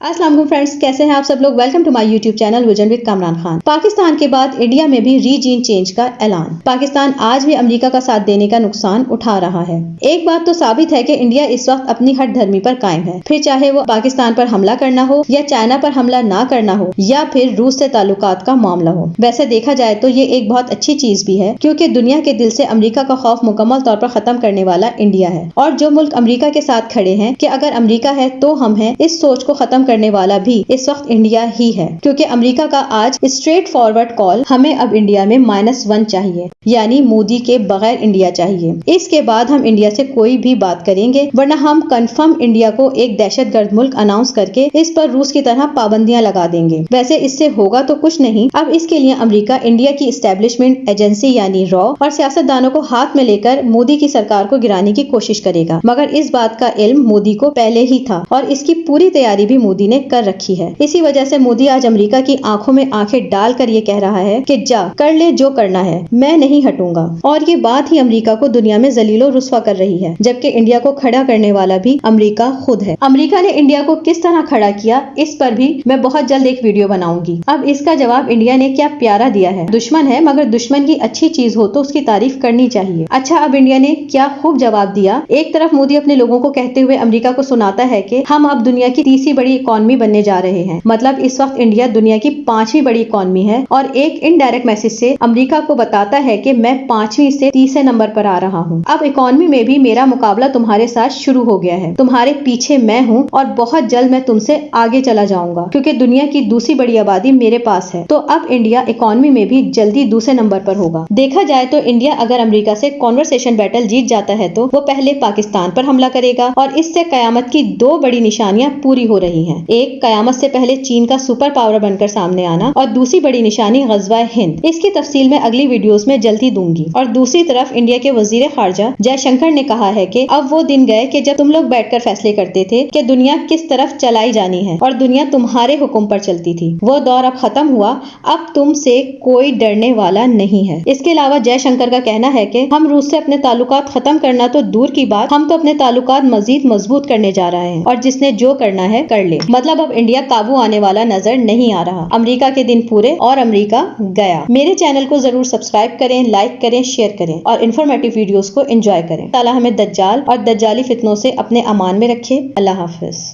अस्सलाम वालेकुम फ्रेंड्स, कैसे हैं आप सब लोग। Welcome to my YouTube channel vision with Kamran Khan. Pakistan के बाद इंडिया में भी रीजीन चेंज का ऐलान। पाकिस्तान आज भी अमेरिका का साथ देने का नुकसान उठा रहा है। एक बात तो साबित है कि इंडिया इस वक्त अपनी हट धर्मी पर कायम है, फिर चाहे वो पाकिस्तान पर हमला करना हो या चाइना पर हमला ना करना हो या फिर रूस से ताल्लुकात का मामला हो। वैसे देखा जाए तो ये एक बहुत अच्छी चीज भी है, क्योंकि दुनिया के दिल से अमेरिका का खौफ मुकम्मल तौर पर खत्म करने वाला इंडिया है। और जो मुल्क अमेरिका के साथ खड़े हैं कि अगर अमेरिका है तो हम हैं, इस सोच को खत्म करने वाला भी इस वक्त इंडिया ही है। क्योंकि अमेरिका का आज स्ट्रेट फॉरवर्ड कॉल, हमें अब इंडिया में -1 चाहिए, यानी मोदी के बगैर इंडिया चाहिए। इसके बाद हम इंडिया से कोई भी बात करेंगे, वरना हम कंफर्म इंडिया को एक दहशतगर्द मुल्क अनाउंस करके इस पर रूस की तरह पाबंदियां लगा देंगे। वैसे इससे होगा तो कुछ नहीं। अब इसके लिए अमेरिका इंडिया की एस्टेब्लिशमेंट एजेंसी यानी रॉ और सियासतदानों को हाथ में लेकर मोदी की सरकार को गिराने की कोशिश करेगा। मगर इस बात का इल्म मोदी को पहले ही था और इसकी पूरी तैयारी भी मोदी ने कर रखी है। इसी वजह से मोदी आज अमेरिका की आंखों में आंखें डालकर ये कह रहा है कि जा कर ले जो करना है, मैं नहीं हटूंगा। और ये बात ही अमेरिका को दुनिया में जलीलो रुस्वा कर रही है, जबकि इंडिया को खड़ा करने वाला भी अमेरिका खुद है। अमेरिका ने इंडिया को किस तरह खड़ा किया, इस पर भी मैं बहुत जल्द एक वीडियो बनाऊंगी। अब इसका जवाब इंडिया ने क्या प्यारा दिया है। दुश्मन है, मगर दुश्मन की अच्छी चीज हो तो उसकी तारीफ करनी चाहिए। अच्छा, अब इंडिया ने क्या खूब जवाब दिया। एक तरफ मोदी अपने लोगों को कहते हुए अमेरिका को सुनाता है कि हम अब दुनिया की तीसरी बड़ी इकॉनमी बनने जा रहे हैं। मतलब इस वक्त इंडिया दुनिया की 5वीं बड़ी इकॉनमी है। और एक इनडायरेक्ट मैसेज से अमेरिका को बताता है कि मैं 5वीं से 30वें नंबर पर आ रहा हूँ। अब इकॉनमी में भी मेरा मुकाबला तुम्हारे साथ शुरू हो गया है। तुम्हारे पीछे मैं हूँ और बहुत जल्द मैं तुमसे आगे चला जाऊंगा, क्योंकि दुनिया की दूसरी बड़ी आबादी मेरे पास है। तो अब इंडिया इकॉनमी में भी जल्दी दूसरे नंबर पर होगा। देखा जाए तो इंडिया अगर अमेरिका से कॉन्वर्सेशन बैटल जीत जाता है तो वो पहले पाकिस्तान पर हमला करेगा और इससे कयामत की 2 बड़ी निशानियां पूरी हो रही हैं। एक, कयामत से पहले चीन का सुपर पावर बनकर सामने आना, और दूसरी बड़ी निशानी ग़ज़वा हिंद। इसकी तफसील मैं अगली वीडियोस में जल्दी दूंगी। और दूसरी तरफ इंडिया के वजीर खारजा जयशंकर ने कहा है कि अब वो दिन गए कि जब तुम लोग बैठकर फैसले करते थे कि दुनिया किस तरफ चलाई जानी है और दुनिया तुम्हारे हुक्म पर चलती थी। वो दौर अब खत्म हुआ। अब तुमसे कोई डरने वाला नहीं है। इसके अलावा जयशंकर का कहना है कि हम रूस से अपने ताल्लुकात खत्म करना तो दूर की बात, हम तो अपने ताल्लुकात मजीद मजबूत करने जा रहे हैं और जिसने जो करना है कर ले। मतलब अब इंडिया काबू आने वाला नजर नहीं आ रहा। अमेरिका के दिन पूरे और अमेरिका गया। मेरे चैनल को जरूर सब्सक्राइब करें, लाइक करें, शेयर करें और इन्फॉर्मेटिव वीडियोस को एंजॉय करें। ताला हमें दज्जाल और दज्जाली फितनों से अपने अमान में रखे। अल्लाह हाफिज।